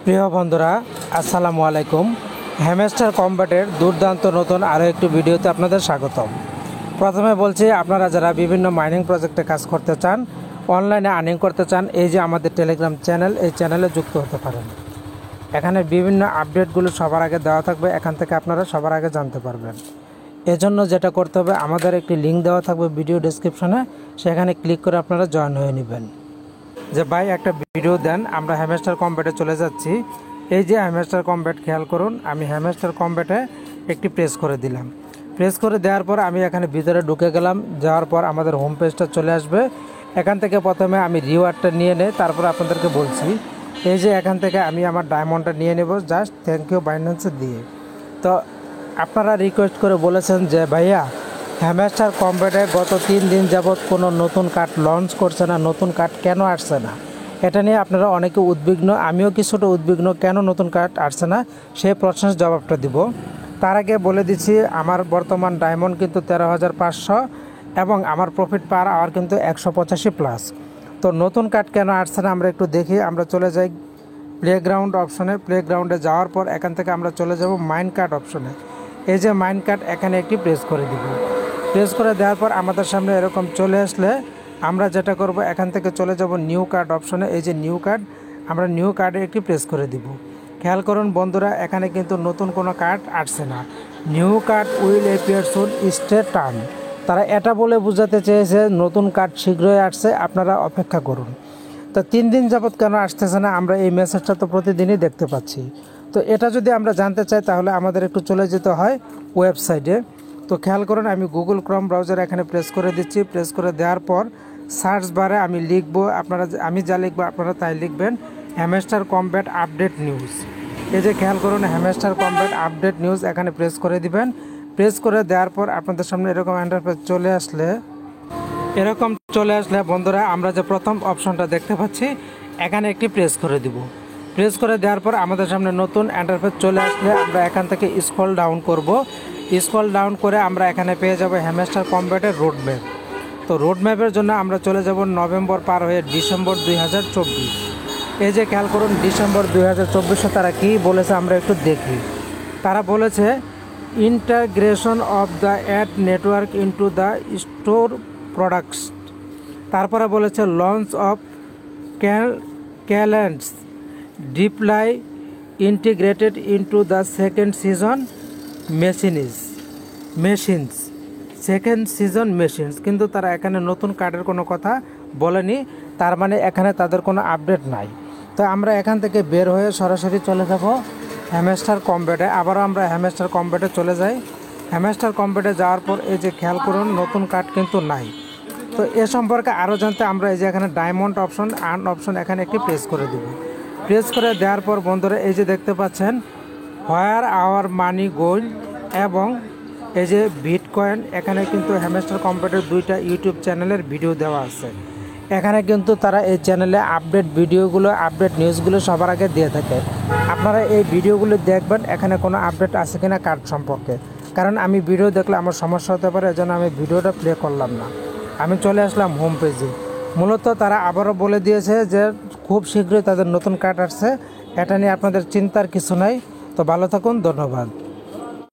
প্রিয় বন্ধুরা, আসসালামু আলাইকুম। হ্যামস্টার কম্ব্যাটের দুর্দান্ত নতুন আরও একটি ভিডিওতে আপনাদের স্বাগতম। প্রথমে বলছি, আপনারা যারা বিভিন্ন মাইনিং প্রজেক্টে কাজ করতে চান, অনলাইনে আর্নিং করতে চান, এই যে আমাদের টেলিগ্রাম চ্যানেল, এই চ্যানেলে যুক্ত হতে পারেন। এখানে বিভিন্ন আপডেটগুলো সবার আগে দেওয়া থাকবে, এখান থেকে আপনারা সবার আগে জানতে পারবেন। এজন্য যেটা করতে হবে, আমাদের একটি লিঙ্ক দেওয়া থাকবে ভিডিও ডেসক্রিপশনে, সেখানে ক্লিক করে আপনারা জয়েন হয়ে নেবেন। যে ভাই একটা ভিডিও দেন, আমরা হ্যামস্টার কম্ব্যাটে চলে যাচ্ছি। এই যে হ্যামস্টার কম্ব্যাট, খেয়াল করুন, আমি হ্যামস্টার কম্ব্যাটে একটি প্রেস করে দিলাম। প্রেস করে দেওয়ার পর আমি এখানে ভিতরে ঢুকে গেলাম। যাওয়ার পর আমাদের হোম পেজটা চলে আসবে। এখান থেকে প্রথমে আমি রিওয়ার্ডটা নিয়ে নেই, তারপর আপনাদেরকে বলছি। এই যে এখান থেকে আমি আমার ডায়মন্ডটা নিয়ে নেব, জাস্ট থ্যাংক ইউ বাইন্যান্সে দিয়ে। তো আপনারা রিকোয়েস্ট করে বলেছেন যে ভাইয়া, হ্যামস্টার কম্ব্যাটে গত 3 দিন যাবৎ কোনো নতুন কার্ড লঞ্চ করছে না, নতুন কার্ড কেন আসছে না? এটা নিয়ে আপনারা অনেকে উদ্বিগ্ন, আমিও কিছুটা উদ্বিগ্ন, কেন নতুন কার্ড আসছে না সেই প্রশ্নের জবাবটা দিব। তার আগে বলে দিচ্ছি, আমার বর্তমান ডায়মন্ড কিন্তু 13,500 এবং আমার প্রফিট পার আওয়ার কিন্তু 185+। তো নতুন কার্ড কেন আসছে না আমরা একটু দেখি। আমরা চলে যাই প্লেগ্রাউন্ড অপশনে। প্লেগ্রাউন্ডে যাওয়ার পর এখান থেকে আমরা চলে যাব মাইন কার্ড অপশনে। এই যে মাইন কার্ড, এখানে একটি প্রেস করে দিব। প্রেস করে দেওয়ার পর আমাদের সামনে এরকম চলে আসলে আমরা যেটা করব, এখান থেকে চলে যাব নিউ কার্ড অপশনে। এই যে নিউ কার্ড, আমরা নিউ কার্ডে একটি প্রেস করে দিব। খেয়াল করুন বন্ধুরা, এখানে কিন্তু নতুন কোনো কার্ড আসছে না। New card will appear soon, stay turn. তারা এটা বলে বোঝাতে চেয়েছে নতুন কার্ড শীঘ্রই আসছে, আপনারা অপেক্ষা করুন। তো 3 দিন যাবৎ কেন আসতেছে না, আমরা এই মেসেজটা তো প্রতিদিনই দেখতে পাচ্ছি। তো এটা যদি আমরা জানতে চাই, তাহলে আমাদের একটু চলে যেতে হয় ওয়েবসাইটে। তো খেয়াল করুন, আমি গুগল ক্রোম ব্রাউজার এখানে প্রেস করে দিচ্ছি। প্রেস করে দেওয়ার পর সার্চ বারে আমি লিখব, আমি যা লিখবো আপনারা তাই লিখবেন, হ্যামস্টার কম্ব্যাট আপডেট নিউজ। এই যে খেয়াল করুন, হ্যামস্টার কম্ব্যাট আপডেট নিউজ, এখানে প্রেস করে দিবেন। প্রেস করে দেওয়ার পর আপনাদের সামনে এরকম ইন্টারফেস চলে আসলে বন্ধুরা, আমরা যে প্রথম অপশনটা দেখতে পাচ্ছি, এখানে একটি প্রেস করে দিব। প্রেস করে দেওয়ার পর আমাদের সামনে নতুন ইন্টারফেস চলে আসলে আমরা এখান থেকে স্ক্রল ডাউন করব। স্ক্রল ডাউন করে আমরা এখানে পেয়ে যাব হ্যামস্টার কম্ব্যাটের রোড ম্যাপ। তো রোড ম্যাপের জন্য আমরা চলে যাব নভেম্বর পার হয়ে ডিসেম্বর 2024। এই যে খেয়াল করুন, ডিসেম্বর 2024 তারা কী বলেছে আমরা একটু দেখি। তারা বলেছে integration of the ad network into the store products. তারপরে বলেছে launch of calends deeply integrated into the second season machines. কিন্তু তারা এখানে নতুন কার্ডের কোনো কথা বলেনি, তার মানে এখানে তাদের কোনো আপডেট নাই। তো আমরা এখান থেকে বের হয়ে সরাসরি চলে যাব হ্যামস্টার কম্ব্যাটে। আবারও আমরা হ্যামস্টার কম্ব্যাটে চলে যাই। হ্যামস্টার কম্ব্যাটে যাওয়ার পর এই যে খেয়াল করুন, নতুন কার্ড কিন্তু নাই। তো এ সম্পর্কে আরও জানতে আমরা এই যে এখানে ডায়মন্ড অপশন, আর্ন অপশন, এখানে একটি প্রেস করে দেব। প্রেস করে দেওয়ার পর বন্ধুরা, এই যে দেখতে পাচ্ছেন হোয়ার আওয়ার মানি গোল্ড এবং এই যে বিটকয়েন, এখানে কিন্তু হ্যামস্টার কম্ব্যাটের 2টা ইউটিউব চ্যানেলের ভিডিও দেওয়া আছে। এখানে কিন্তু তারা এই চ্যানেলে আপডেট ভিডিওগুলো, আপডেট নিউজগুলো সবার আগে দিয়ে থাকে। আপনারা এই ভিডিওগুলো দেখবেন, এখানে কোনো আপডেট আছে কিনা কার্ড সম্পর্কে। কারণ আমি ভিডিও দেখলে আমার সমস্যা হতে পারে, এজন্য আমি ভিডিওটা প্লে করলাম না, আমি চলে আসলাম হোম পেজে। মূলত তারা আবারও বলে দিয়েছে যে খুব শীঘ্রই তাদের নতুন কার্ড আসছে। এটা নিয়ে আপনাদের চিন্তার কিছু নাই। তো ভালো থাকুন, ধন্যবাদ।